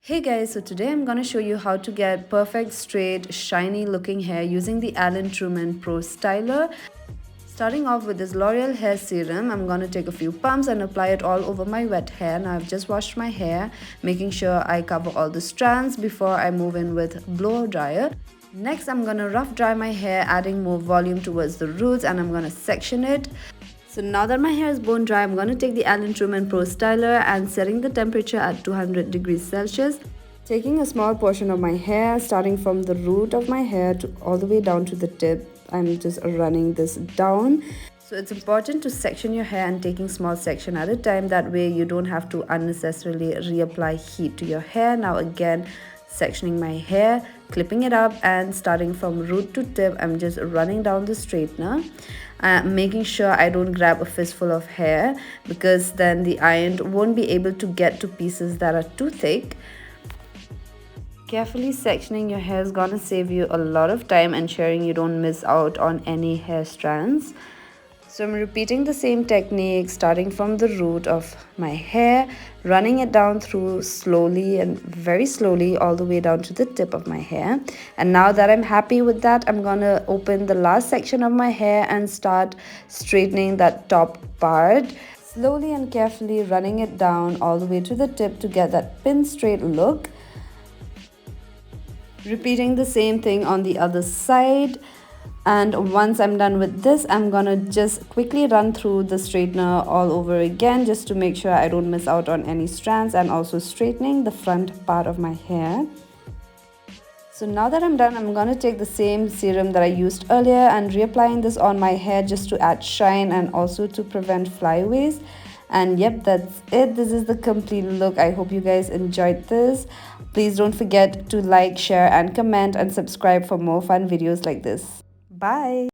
Hey guys, so today I'm gonna show you how to get perfect, straight, shiny looking hair using the Truman Pro Styler. Starting off with this L'Oreal hair serum, I'm gonna take a few pumps and apply it all over my wet hair. Now I've just washed my hair, making sure I cover all the strands before I move in with blow dryer. Next, I'm gonna rough dry my hair, adding more volume towards the roots, and I'm gonna section it. So now that my hair is bone dry, I'm going to take the Truman Pro Styler and setting the temperature at 200 degrees Celsius. Taking a small portion of my hair, starting from the root of my hair to all the way down to the tip, I'm just running this down. So it's important to section your hair and taking small section at a time. That way you don't have to unnecessarily reapply heat to your hair. Now again, sectioning my hair, clipping it up, and starting from root to tip, I'm just running down the straightener. Making sure I don't grab a fistful of hair, because then the iron won't be able to get to pieces that are too thick. Carefully sectioning your hair is gonna save you a lot of time, ensuring you don't miss out on any hair strands. So I'm repeating the same technique, starting from the root of my hair, running it down through slowly and very slowly all the way down to the tip of my hair. And now that I'm happy with that, I'm gonna open the last section of my hair and start straightening that top part. Slowly and carefully running it down all the way to the tip to get that pin straight look. Repeating the same thing on the other side. And once I'm done with this, I'm gonna just quickly run through the straightener all over again, just to make sure I don't miss out on any strands, and also straightening the front part of my hair. So now that I'm done, I'm gonna take the same serum that I used earlier and reapplying this on my hair just to add shine and also to prevent flyaways. And yep, that's it. This is the complete look. I hope you guys enjoyed this. Please don't forget to like, share, and comment, and subscribe for more fun videos like this. Bye.